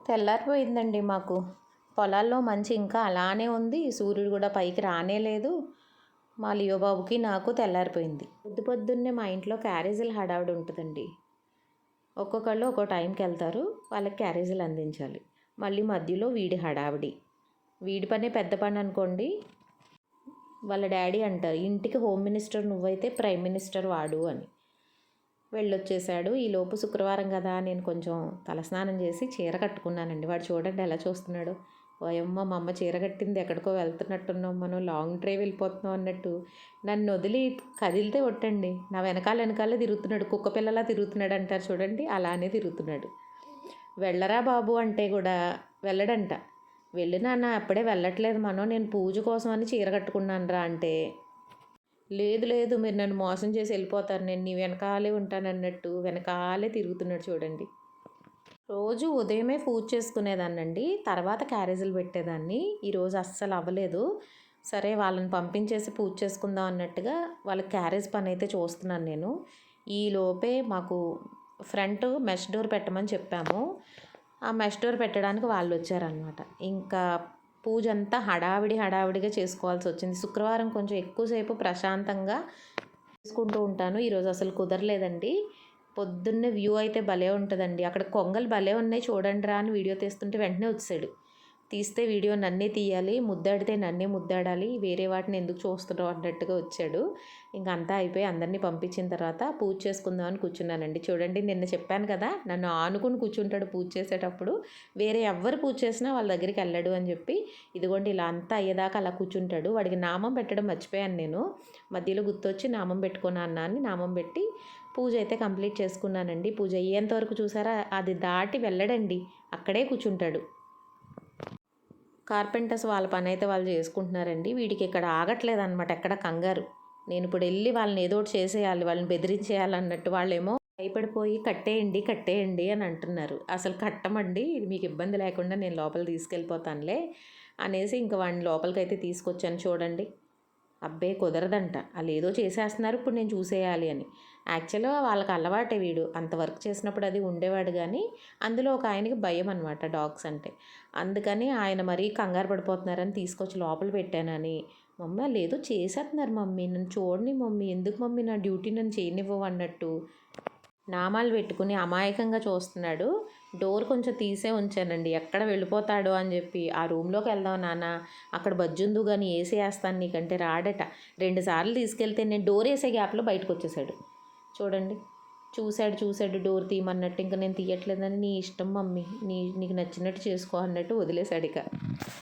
తెల్లారిపోయిందండి మాకు. పొలాల్లో మంచి ఇంకా అలానే ఉంది. సూర్యుడు కూడా పైకి రానే లేదు. మా లియో బాబుకి నాకు తెల్లారిపోయింది. పొద్దు పొద్దున్నే మా ఇంట్లో క్యారేజీల హడావిడి ఉంటుందండి. ఒక్కొక్కళ్ళు ఒక్కో టైంకి వెళ్తారు. వాళ్ళకి క్యారేజీలు అందించాలి. మళ్ళీ మధ్యలో వీడి హడావిడి. వీడి పనే పెద్ద పని అనుకోండి. వాళ్ళ డాడీ అంటారు, ఇంటికి హోమ్ మినిస్టర్ నువ్వైతే ప్రైమ్ మినిస్టర్ వాడు అని. వెళ్ళొచ్చేసాడు. ఈలోపు శుక్రవారం కదా, నేను కొంచెం తలస్నానం చేసి చీర కట్టుకున్నానండి. వాడు చూడండి ఎలా చూస్తున్నాడు. ఓయమ్మ, మా అమ్మ చీర కట్టింది, ఎక్కడికో వెళ్తున్నట్టున్నాం, మనం లాంగ్ డ్రైవ్ వెళ్ళిపోతున్నాం అన్నట్టు నన్ను వదిలి కదిలితే ఒట్టండి నా వెనకాలే తిరుగుతున్నాడు. కుక్క పిల్లలా తిరుగుతున్నాడు అంటారు చూడండి, అలానే తిరుగుతున్నాడు. వెళ్ళరా బాబు అంటే కూడా వెళ్ళడంట. వెళ్ళి నాన్న, అప్పుడే వెళ్ళట్లేదు మనం, నేను పూజ కోసం అని చీర కట్టుకున్నాను రా అంటే, లేదు లేదు, మీరు నన్ను మోసం చేసి వెళ్ళిపోతారు, నేను నీ వెనకాలే ఉంటానన్నట్టు వెనకాలే తిరుగుతున్నాడు చూడండి. రోజు ఉదయమే పూజ చేసుకునేదాన్నండి, తర్వాత క్యారేజీలు పెట్టేదాన్ని. ఈరోజు అస్సలు అవ్వలేదు. సరే వాళ్ళని పంపించేసి పూజ చేసుకుందాం అన్నట్టుగా వాళ్ళకి క్యారేజ్ పని అయితే చూస్తున్నాను నేను. ఈలోపే మాకు ఫ్రంట్ మెష్ డోర్ పెట్టమని చెప్పాము. ఆ మెష్ డోర్ పెట్టడానికి వాళ్ళు వచ్చారనమాట. ఇంకా పూజ అంతా హడావిడిగా చేసుకోవాల్సి వచ్చింది. శుక్రవారం కొంచెం ఎక్కువసేపు ప్రశాంతంగా చేసుకుంటూ ఉంటాను. ఈరోజు అసలు కుదరలేదండి. పొద్దున్నే వ్యూ అయితే భలే ఉంటుందండి. అక్కడ కొంగలు భలే ఉన్నాయి చూడండి రా అని వీడియో తీస్తుంటే వెంటనే వచ్చాడు. తీస్తే వీడియో నన్నే తీయాలి, ముద్దాడితే నన్నే ముద్దాడాలి, వేరే వాటిని ఎందుకు చూస్తున్నావు అన్నట్టుగా వచ్చాడు. ఇంక అంతా అయిపోయి అందరినీ పంపించిన తర్వాత పూజ చేసుకుందామని కూర్చున్నానండి. చూడండి, నిన్న చెప్పాను కదా, నన్ను ఆనుకుని కూర్చుంటాడు పూజ చేసేటప్పుడు. వేరే ఎవ్వరు పూజ చేసినా వాళ్ళ దగ్గరికి వెళ్ళడు అని చెప్పి, ఇదిగోండి ఇలా అంతా అయ్యేదాకా అలా కూర్చుంటాడు. వాడికి నామం పెట్టడం మర్చిపోయాను నేను. మధ్యలో గుర్తొచ్చి నామం పెట్టుకున్నా అన్న అని నామం పెట్టి పూజ అయితే కంప్లీట్ చేసుకున్నానండి. పూజ అయ్యేంతవరకు చూసారా, అది దాటి వెళ్ళడండి, అక్కడే కూర్చుంటాడు. కార్పెంటర్స్ వాళ్ళ పని అయితే వాళ్ళు చేసుకుంటున్నారండి. వీడికి ఇక్కడ ఆగట్లేదు అనమాట, ఎక్కడ కంగారు. నేను ఇప్పుడు వెళ్ళి వాళ్ళని ఏదో ఒకటి చేసేయాలి, వాళ్ళని బెదిరించేయాలన్నట్టు. వాళ్ళేమో భయపడిపోయి కట్టేయండి అని అంటున్నారు. అసలు కట్టమండి, మీకు ఇబ్బంది లేకుండా నేను లోపల తీసుకెళ్ళిపోతానులే అనేసి ఇంకా వాడిని లోపలికైతే తీసుకొచ్చాను. చూడండి, అబ్బే కుదరదంట, వాళ్ళు ఏదో చేసేస్తున్నారు, ఇప్పుడు నేను చూసేయాలి అని. యాక్చువల్గా వాళ్ళకి అలవాటే, వీడు అంత వర్క్ చేసినప్పుడు అది ఉండేవాడు. కానీ అందులో ఒక ఆయనకి భయం అనమాట డాగ్స్ అంటే. అందుకని ఆయన మరీ కంగారు పడిపోతున్నారని తీసుకొచ్చి లోపల పెట్టానని. మమ్మీ వాళ్ళు ఏదో చేసేస్తున్నారు మమ్మీ, నన్ను చూడని మమ్మీ, ఎందుకు మమ్మీ నా డ్యూటీ నన్ను చేయనివ్వవు అన్నట్టు నామాలు పెట్టుకుని అమాయకంగా చూస్తున్నాడు. డోర్ కొంచెం తీసే ఉంచానండి, ఎక్కడ వెళ్ళిపోతాడో అని చెప్పి. ఆ రూమ్లోకి వెళ్దాం నాన్న, అక్కడ బజ్జుందు కానీ ఏసీ వేస్తాను నీకంటే రాడట. 2 సార్లు తీసుకెళ్తే నేను డోర్ వేసే గ్యాప్లో బయటకు వచ్చేసాడు. చూడండి, చూశాడు డోర్ తీయమన్నట్టు. ఇంకా నేను తీయట్లేదని, నీ ఇష్టం మమ్మీ, నీకు నచ్చినట్టు చేసుకో అన్నట్టు వదిలేశాడు ఇక.